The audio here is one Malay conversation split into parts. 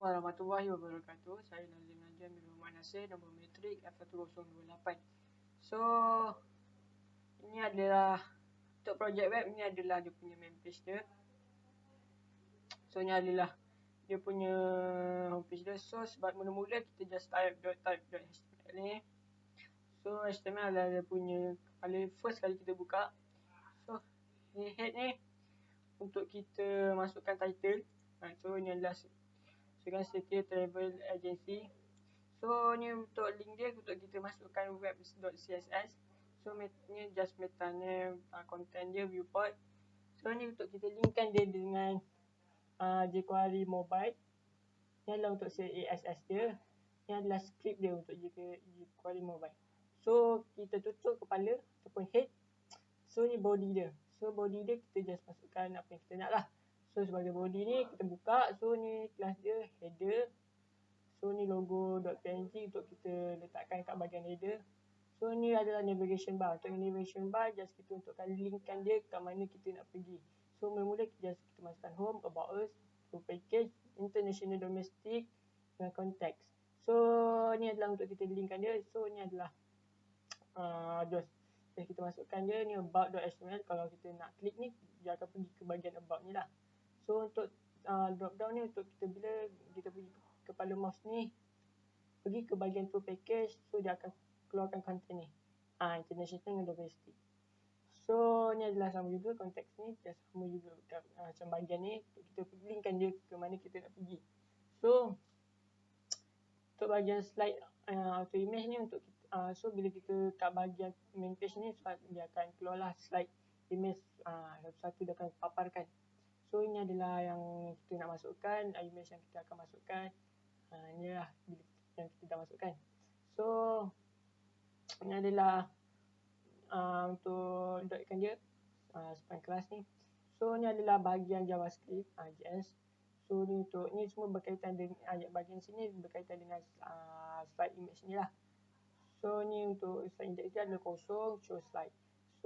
warahmatullahi wabarakatuh. Saya Nazim Najam bin Muhammad Nasir, nombor metrik F1028. So, ini adalah untuk projek web, ni adalah dia punya main page dia. So, ni adalah dia punya homepage dia. So, sebab mula-mula kita just type.html ni. So, HTML adalah dia punya kepala first kali kita buka. So, ni head ni untuk kita masukkan title. So, ni adalah sekarang Setia Travel Agency. So, ni untuk link dia untuk kita masukkan web.css. So, ni just meta name, content dia, viewport. So, ni untuk kita linkkan dia dengan jQuery mobile. Ni adalah untuk CSS dia. Ni adalah script dia untuk jQuery mobile. So, kita tutup kepala ataupun head. So, ni body dia. So, body dia kita just masukkan apa yang kita nak lah. So, sebagai body ni kita buka. So, ni kelas dia header. So, ni logo.png untuk kita letakkan kat bahagian header. So, ni adalah navigation bar. Untuk navigation bar, just kita untukkan linkkan dia kat mana kita nak pergi. So, mula-mula kita masukkan home, about us, to package, international, domestic dan context. So, ni adalah untuk kita linkkan dia. So, ni adalah just kita masukkan dia ni about.html. Kalau kita nak klik ni, dia akan pergi ke bahagian about ni lah. So, untuk drop down ni untuk kita bila kita pergi kepala mouse ni pergi ke bahagian to package, so dia akan keluarkan content ni international dengan domestic. So, ni adalah sama juga konteks ni, dia sama juga macam bahagian ni kita linkkan dia ke mana kita nak pergi. So, untuk bahagian slide auto image ni untuk kita, so bila kita kat bahagian main page ni dia akan keluarlah slide image satu-satu dia akan paparkan. So, ini adalah yang kita nak masukkan, image yang kita akan masukkan. Ni lah yang kita dah masukkan. So, ini adalah untuk dotkan dia span kelas ni. So, ni adalah bahagian JavaScript, JS. So, ni untuk ni semua berkaitan dengan bahagian sini berkaitan dengan slide image ni lah. So, ni untuk slide index dia adalah kosong, show slide.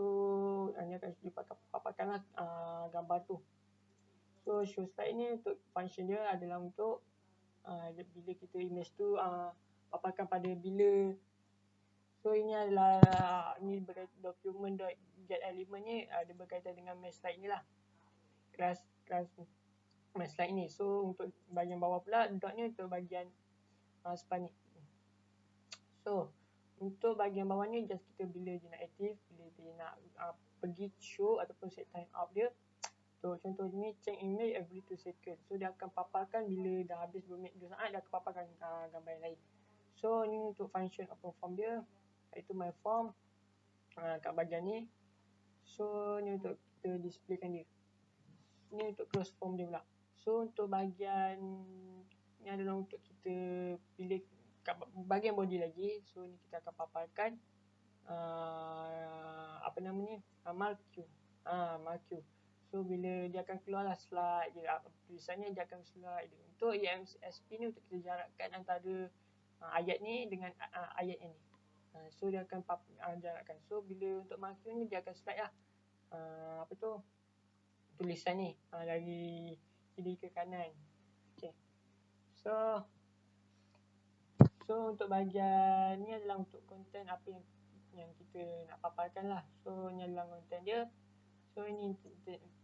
So, ni akan dipaparkan lah gambar tu. So, show slide ni untuk function dia adalah untuk bila kita image tu paparkan pada bila. So, ini adalah ni document.get element ni ada berkaitan dengan mesh slide ni lah. Kelas mesh slide ni. So, untuk bahagian bawah pula dot ni untuk bahagian span ni. So, untuk bahagian bawah ni just kita bila dia nak aktif, bila dia nak pergi show ataupun set time out dia. So, contoh ni change image every 2 second. So, dia akan paparkan bila dah habis 2 saat dia akan paparkan gambar yang lain. So, ni untuk function open form dia, iaitu my form kat bahagian ni. So, ni untuk kita displaykan dia. Ni untuk close form dia pula. So, untuk bahagian ni adalah untuk kita pilih kat bahagian body lagi. So, ni kita akan paparkan apa nama ni, marquee. So, bila dia akan keluarlah slide dia, tulisannya dia akan slide dia. Untuk EMSP ni untuk kita jarakkan antara ayat ni dengan ayat yang ni. So, dia akan jarakkan. So, bila untuk marquee ni dia akan slide lah tulisan ni dari kiri ke kanan. Okay. So, untuk bahagian ni adalah untuk konten apa yang kita nak paparkan lah. So, ni adalah konten dia. So, ini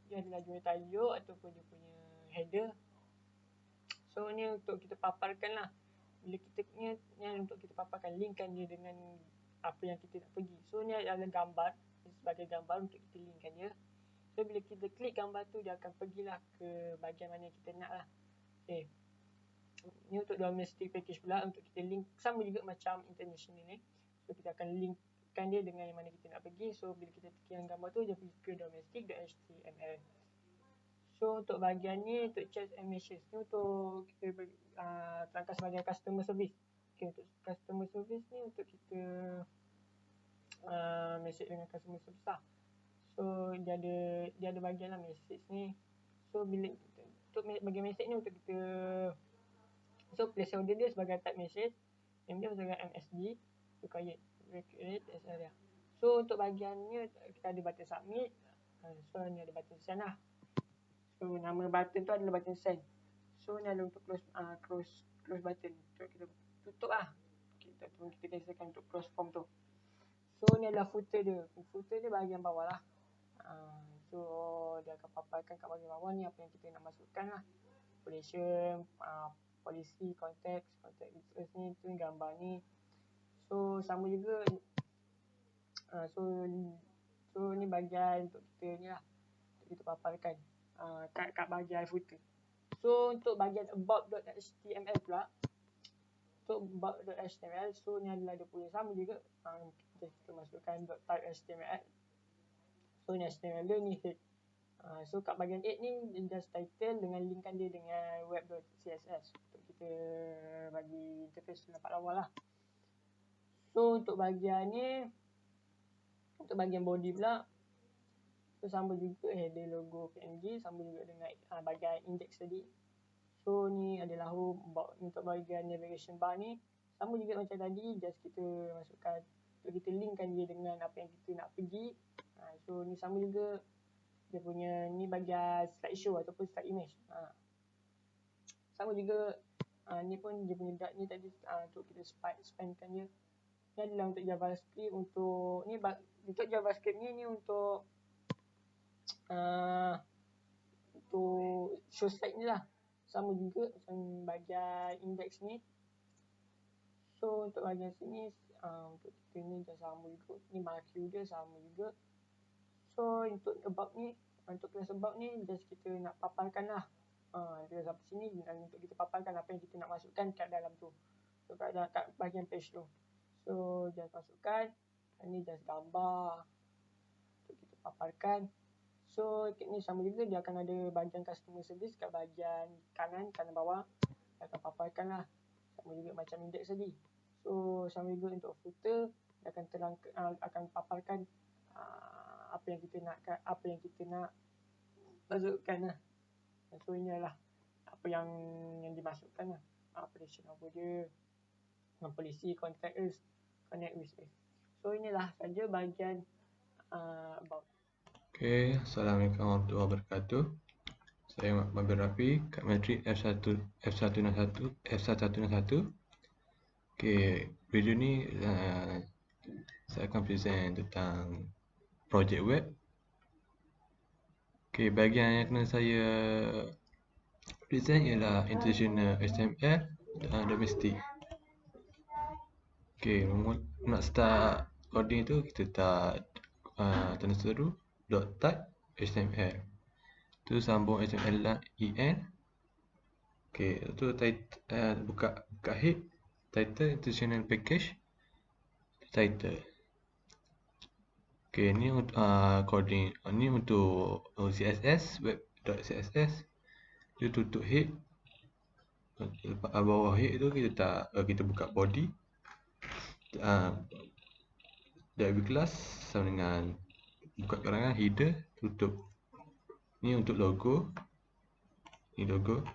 dia adalah jumlah tajuk ataupun dia punya header. So, ni untuk kita paparkan lah. Bila kita ni untuk kita paparkan, linkkan dia dengan apa yang kita nak pergi. So, ni adalah gambar. Sebagai gambar untuk kita linkkan dia. So, bila kita klik gambar tu, dia akan pergilah ke bahagian mana kita nak lah. Okay. Ni untuk domestic package pula, untuk kita link sama juga macam international ni. So, kita akan linkkan dia dengan yang mana kita nak pergi. So, bila kita tekan gambar tu, dia pergi ke domestic.html. So, untuk bahagian ni, untuk chat and message ni untuk kita terangkan sebagai customer service. Okay, untuk customer service ni untuk kita message dengan customer service lah. So, dia ada bahagian lah message ni. So, bila untuk bahagian message ni untuk kita, so placeholder dia sebagai type message, name dia sebagai MSG, required as area. So, untuk bahagian ni kita ada button submit. So, ni ada button send lah. So, nama button tu adalah button send. So ni ada untuk close button untuk kita tutup lah. Kita cancelkan untuk close form tu. So ni adalah footer dia. Footer dia bahagian bawah lah. So dia akan paparkan kat bahagian bawah ni apa yang kita nak masukkan lah. Population, policy, contact research ni, tu gambar ni. So sama juga. So ni bahagian untuk kita ni lah, untuk kita paparkan kat bahagian footer. So untuk bahagian about.html pula, untuk about.html, so ni adalah dia punya sama juga. Kita masukkan .type.html. So ni HTML dia, ni head. So kat bahagian 8 ni just title dengan linkkan dia dengan web.css untuk kita bagi interface nampak lawa lah. So untuk bahagian ni, untuk bahagian body pula, so sama juga header, logo, PNG, sama juga dengan bahagian index tadi. So ni adalah home. Untuk bahagian navigation bar ni sama juga macam tadi, just kita masukkan untuk kita linkkan dia dengan apa yang kita nak pergi. So ni sama juga dia punya, ni bahagian slideshow ataupun slide image. Sama juga ni pun dia punya dot ni tadi untuk kita spankan dia. Ni adalah untuk JavaScript. Untuk ni untuk JavaScript ni untuk show slide ni lah. Sama juga macam bahagian index ni. So untuk bahagian sini untuk kita ni dah sama juga. Ni marquee dia sama juga. So untuk about ni, untuk kelas about ni just kita nak paparkan lah. Kita sampai sini untuk kita paparkan apa yang kita nak masukkan kat dalam tu. So kat bahagian page tu. So just masukkan. Ni just gambar untuk kita paparkan. So ni sama juga, dia akan ada bahagian customer service kat bahagian kanan bawah. Dia akan paparkan lah. Sama juga macam index tadi. So sama juga untuk footer, dia akan akan paparkan apa yang kita nak masukkan lah. So ini adalah apa yang dimasukkan lah. Operation apa dia, polisi, contact us, connect with us. So inilah saja bahagian about. Okay, Assalamualaikum warahmatullahi wabarakatuh. Saya Mabir Rafi, kat Matric F161. Okay, video ni saya akan present tentang project web. Okay, bahagian yang kena saya present ialah international HTML dan domestic. Okay, nak start coding tu kita tak tanda seru .type HTML. Tu sambung HTML lah en. Okay, tu buka head, title, international package, title. Okay, ni coding. Ni untuk CSS, web.css. Dia tutup head. Bawah head tu kita buka body. Div class sama dengan buka karangan, header, tutup. Ni untuk logo. Ni logo.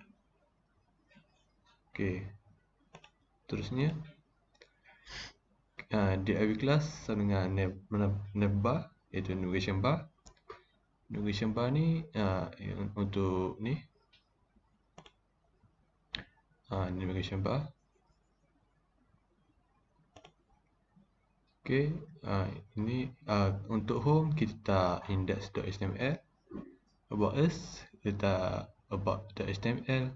Okay. Terusnya div class sama dengan navbar, iaitu navigation bar. Navigation bar ni untuk ni navigation bar. Okay, ini untuk home kita index.html. About us kita about.html.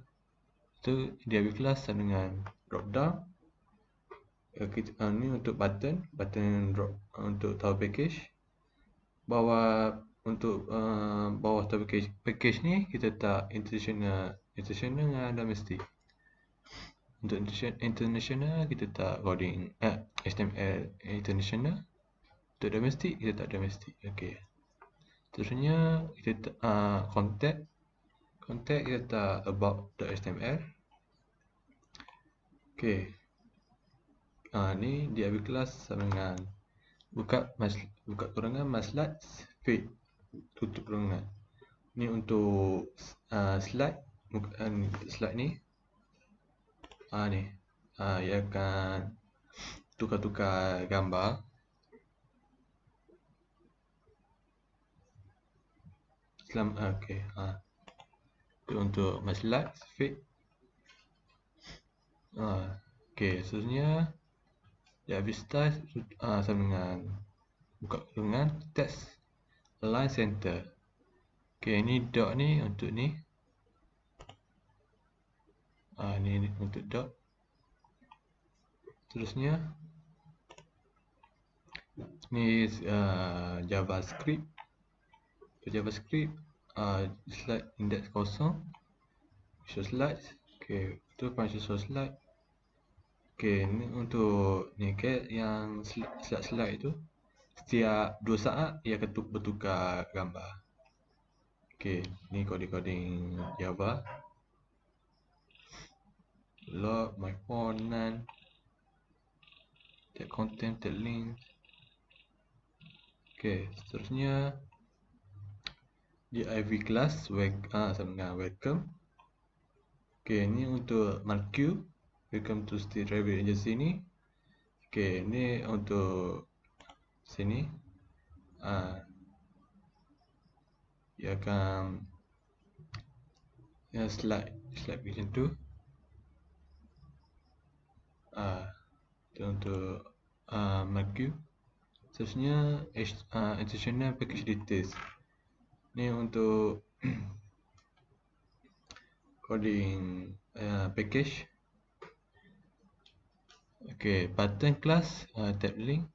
Tu div class sama dengan drop down. Ni untuk button drop untuk tahu package. Bawah untuk bawah tahu package ni kita tak international dengan domestic. Untuk international kita tak coding HTML international. Untuk domestic kita tak domestic. Okey. Terusnya kita contact kita tak about.html. Okey. Ni div class sama dengan buka kurangan slides feed, tutup kurangan. Ni untuk slide ni ni ia akan tukar gambar. Okey. Itu untuk slides feed. Okey, seterusnya habis style sama dengan buka kurungan text align center. Okey, ni dot ni untuk ni. Ni untuk dot. Seterusnya ni JavaScript. JavaScript slide index kosong, show slides. Okey, tu function show slide. Okey, ni untuk ni yang slide tu setiap 2 saat ia akan bertukar gambar. Okey, ni coding Java. Log, my phone, none. Tag content, tag link. Okey, seterusnya div class sama dengan welcome. Okey, ni untuk marquee. Welcome to Steel Travel Agency ni. Okey, ni untuk sini. Dia akan slide macam tu. Itu untuk marquee. Seterusnya additional package details. Ni untuk coding package. Okey, button class tab link,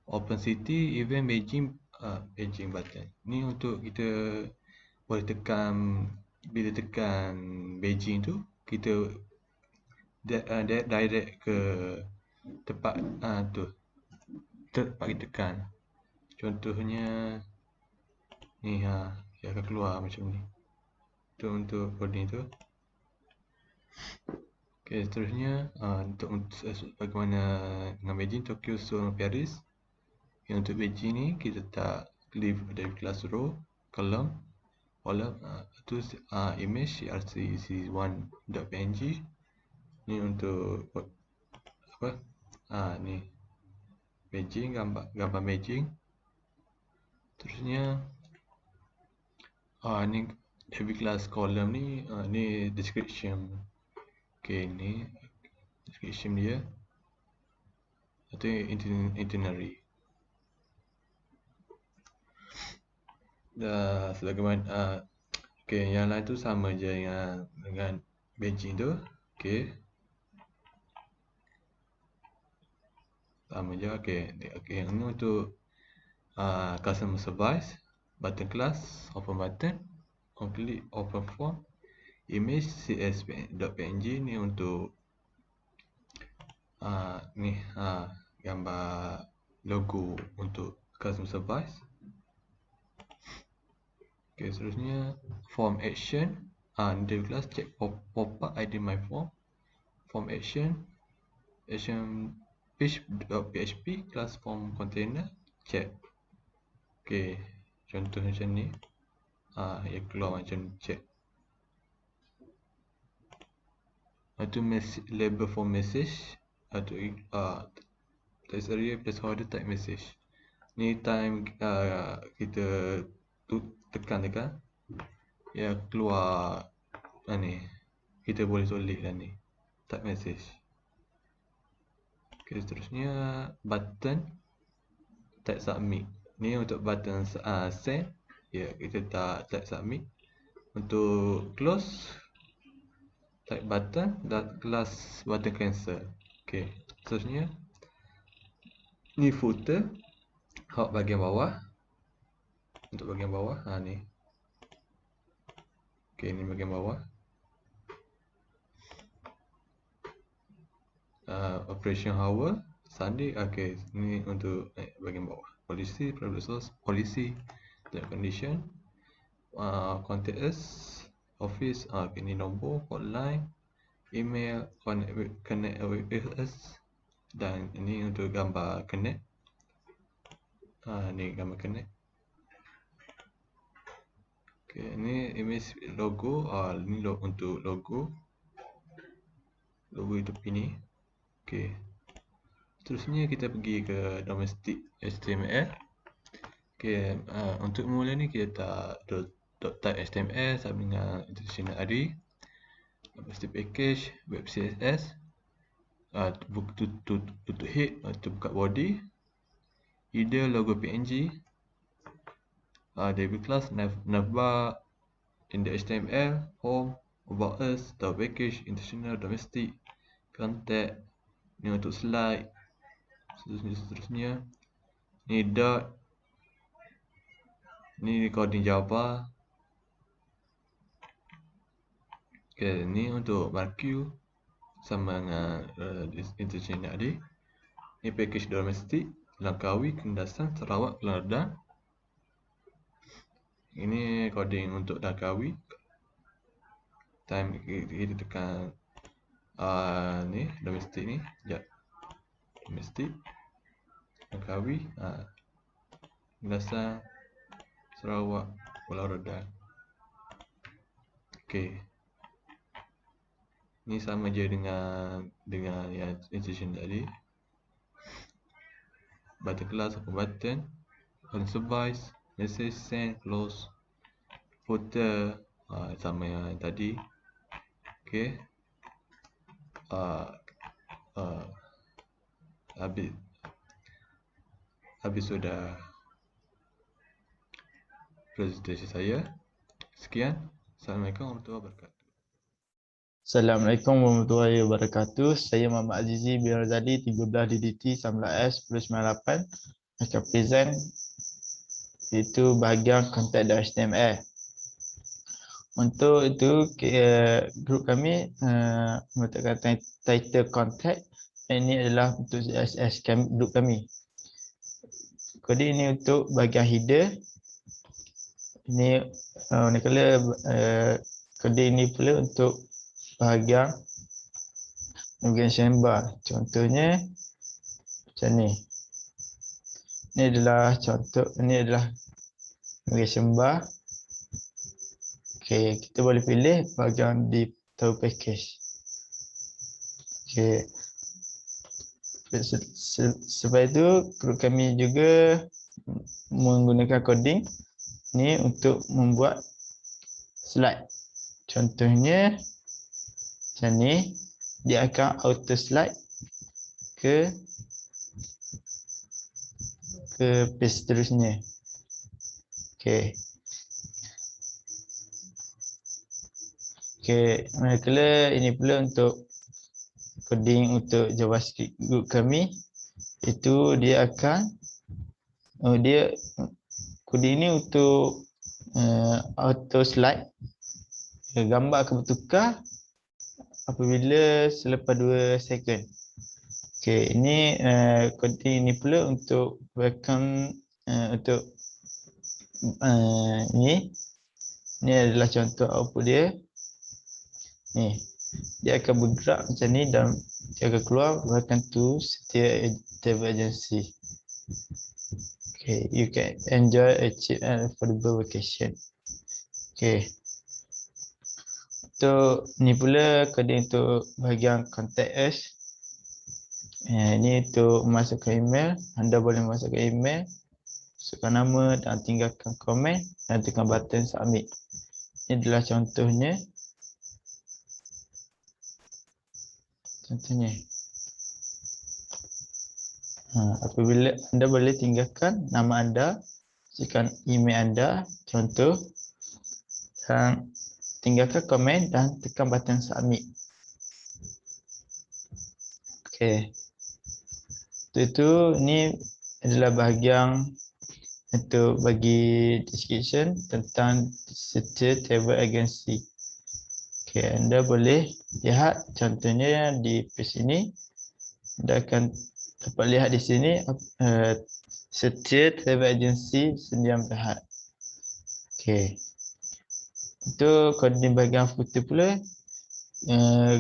open city, event Beijing button. Ni untuk kita boleh tekan, bila tekan Beijing tu kita direct ke tempat tu tempat kita tekan. Contohnya ni dia akan keluar macam ni. Tu untuk coding tu. Okey, seterusnya untuk bagaimana dengan Beijing, Tokyo, Seoul, Paris. Untuk Beijing ni kita tak leave dari kelas row, column, tu image crc1.png. Ni untuk ni Beijing, gambar Beijing. Terusnya ni heavy class column ni, ni description. Okey, ni description dia. Itu itinerary. Sebagaimana okey, yang lain tu sama je dengan Beijing tu. Okey. Sama je. Okey, yang ni untuk customer service, button class, open button, on click, open form, image cs.png. ni untuk gambar logo untuk customer service. Okey, seterusnya form action. New class check pop-up ID my form action page.php class form container check. Okey, contoh macam ni. Ia keluar macam check. Itu label for message atau text area placeholder type message. Ni time kita tekan ia keluar ni. Kita boleh tuliskan ni type message. Okey, seterusnya button type submit. Ni untuk button send, kita type submit. Untuk close type button dan class button cancel. Okey, seterusnya ni footer bahagian bawah. Untuk bahagian bawah ni. Okey, ni bahagian bawah. Operation hour Sunday. Okey, ni untuk bahagian bawah. Policy, private source, policy, term condition, contact us, office. Okay, ni nombor, hotline, email, connect with us. Dan ini untuk gambar connect. Ni gambar connect. Okay, ni image logo. Ni untuk logo hidup ini. Okay. Seterusnya kita pergi ke domestic HTML. Okay, untuk mula ni kita type HTML sama dengan international array, domestic package, web CSS. tutup head, buka body, header logo PNG, DB class, navbar in the HTML, home, about us, the package, international, domestic, contact, ni untuk slide, seterusnya. Ni dot, ni coding Java. Okay, ni untuk marquee sama dengan international tadi. Ni package domestik, Langkawi, Kendasan, Sarawak, Kelantan. Ini coding untuk Langkawi. Time kita tekan ni domestik ni, sekejap. Domestik, Langkawi, Kendasan, Sarawak, Pulau Rodan. Okey. Ni sama je dengan yang institution tadi. Button class, open button, unsupervised, message send, close, footer, sama yang tadi. Okey. Habis sudah presentasi saya. Sekian. Assalamualaikum warahmatullahi wabarakatuh. Assalamualaikum warahmatullahi wabarakatuh. Saya Muhammad Azizi bin Razali, 13 DDT 19S 1098 akan present itu bahagian content dan HTML. Untuk itu grup kami meletakkan title contact. Ini adalah untuk CSS grup kami. Kode ini untuk bahagian header. Ini manakala kode ini pula untuk bahagian navigation bar. Contohnya macam ni. Ini adalah contoh, ini adalah navigation bar. Okey, kita boleh pilih bahagian di tahu package. Okey. Sebab itu grup kami juga menggunakan coding ni untuk membuat slide. Contohnya macam ni, dia akan auto slide ke page seterusnya. Okey. Okey, manakala ini pula untuk coding untuk JavaScript group kami, itu dia akan coding ini untuk auto slide. Gambar akan bertukar apabila selepas 2 second. Okey, ini coding ini pula untuk welcome untuk ni adalah contoh output dia. Ni dia akan bergerak macam ni dan dia akan keluar welcome to Setia Travel Agency. Okay, you can enjoy a cheap and affordable vacation. Okay. Untuk ni pula coding untuk bahagian contact us. Ini untuk memasukkan email. Anda boleh memasukkan email, masukkan nama dan tinggalkan komen dan tekan button submit. Ini adalah contohnya. Apabila anda boleh tinggalkan nama anda, masukkan email anda, contoh, dan tinggalkan komen dan tekan button submit. Okey. Itu ni adalah bahagian untuk bagi description tentang Setia Travel Agency. Okey, anda boleh lihat contohnya di page ini. Anda akan dapat lihat di sini Setia Travel Agency sedia Berhad. Okey. Untuk coding bahagian footer pula,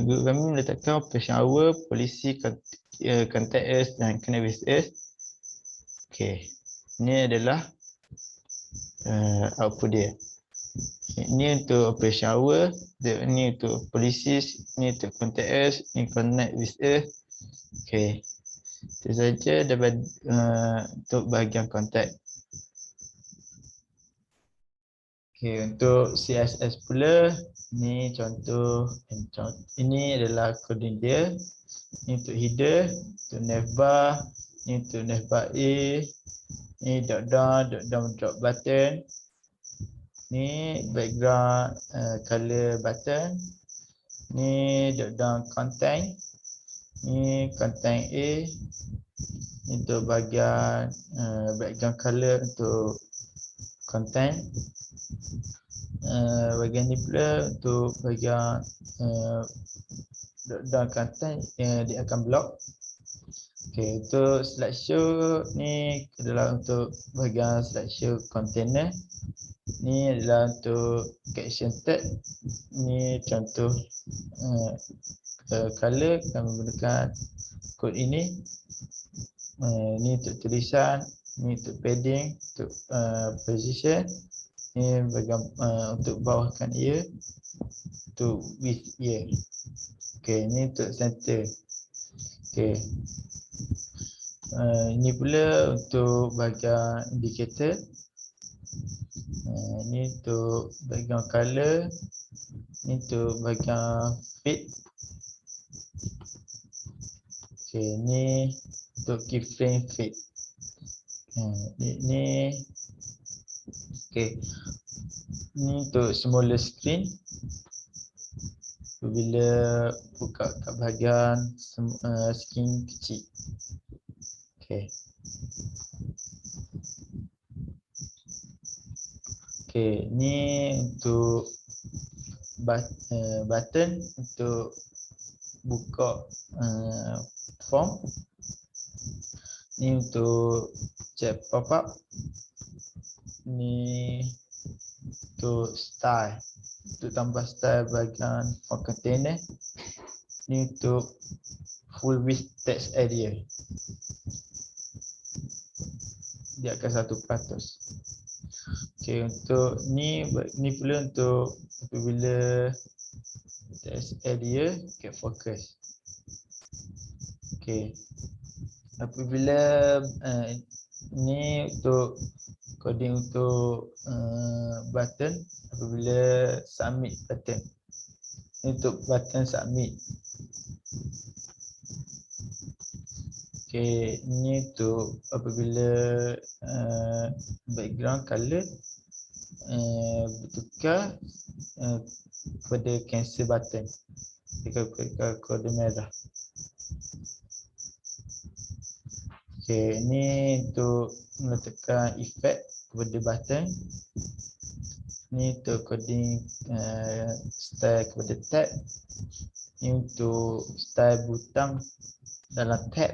grup kami meletakkan operation hour, polisi, contact us dan connect with us. Okey. Ini adalah output dia. Ini untuk operation hour, ini untuk polisi, ini untuk contact us, ini connect with us. Okey. Itu saja dapat untuk bahagian contact. Okey, untuk CSS pula, ni contoh, ini adalah coding dia. Ni untuk header, untuk navbar, ni untuk navbar A, ni dot button, ni background color button, ni dot content, ni content A, ni untuk bahagian background color untuk content. Bahagian ni pula untuk bahagian dot content dia akan block. Okey, untuk slideshow ni adalah untuk bahagian slideshow container. Ni adalah untuk caption tag. Ni contoh color akan menggunakan kod ini. Ni untuk tulisan, ni untuk padding, untuk position. Ni bahagian untuk bawahkan ia, untuk width ia. Okey, ni untuk center. Okey. Ini pula untuk bahagian indicator. Ini untuk bahagian color. Ini untuk bahagian fade. Okey, ini untuk keyframe fade. Ini okey. Ini untuk smaller screen. Apabila buka kat bahagian screen kecil. Okey. Okey, ni untuk button untuk buka form. Ni untuk check pop-up. Ni untuk style, untuk tambah style bahagian form container. Ni untuk full width text area. Dia akan 1%. Okey, untuk ni pula untuk apabila text area get focus. Okey. Apabila ni untuk coding untuk button, apabila submit button. Ni untuk button submit. Okey, ni untuk apabila background color bertukar kepada cancel button, kepada kode merah. Okey, ni untuk meletakkan efek kepada button. Ni untuk coding style kepada tab. Ni untuk style butang dalam tab.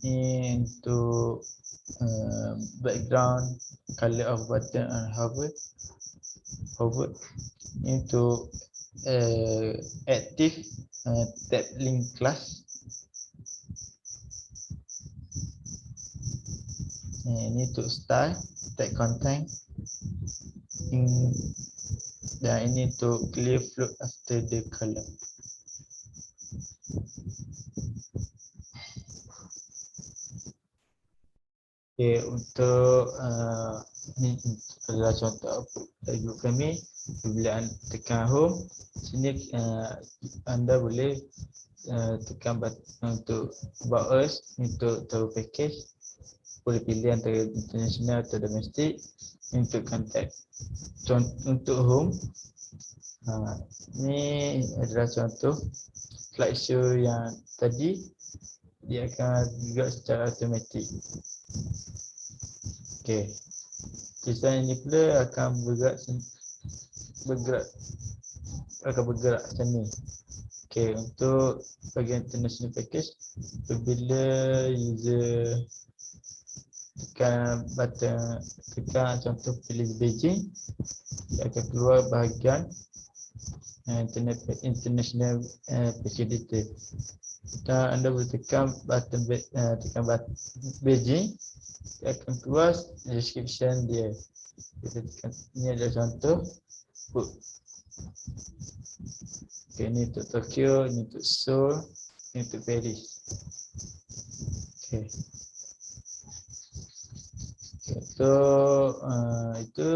Ni untuk background color of button and hover. Ni untuk active tab link class. Ni untuk style tag content. Dan ini untuk clear float after the color. Okay, untuk ni adalah contoh group kami. Bila anda tekan home, sini anda boleh tekan untuk about us, untuk tahu package. Boleh pilih antara international atau domestic. Untuk contact. Untuk home, ni adalah contoh slideshow yang tadi. Dia akan juga secara automatik. Okey. Desain ini pula akan bergerak macam ni. Okey, untuk bahagian international package, apabila user tekan button, tekan contoh pilih Beijing, dia akan keluar bahagian international package detail. Dan anda boleh tekan button Beijing, dia akan keluar description dia. Kita tekan, ini adalah contoh book. Okay, ini untuk Tokyo, ini untuk Seoul, ini untuk Paris. Okay. So itu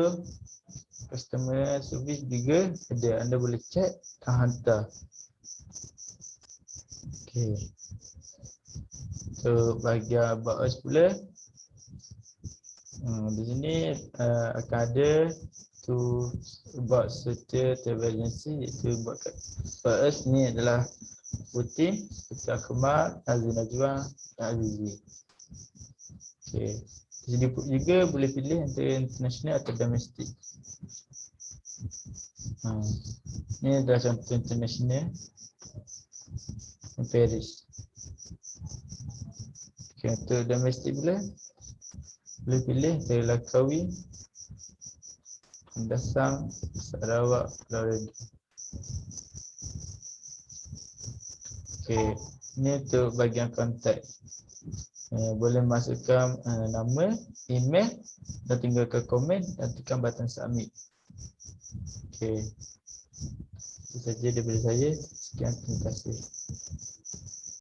customer service juga ada. Anda boleh check dan hantar. Okey. So bahagian about us pula. Di sini akan ada to about certain travel agency, iaitu about us ni adalah rutin, seperti Akmal, Azri Najwa dan Azizi. Okey. Di sini juga boleh pilih antara international atau domestic. Ni adalah contoh international Paris. Okay, untuk domestik pula boleh pilih dari Langkawi, Dasang, Sarawak, Pulau Redang. Okay, ni untuk bahagian kontak. Boleh masukkan nama, email dan tinggalkan komen dan tekan button submit. Okay, itu saja daripada saya. Sekian, terima kasih.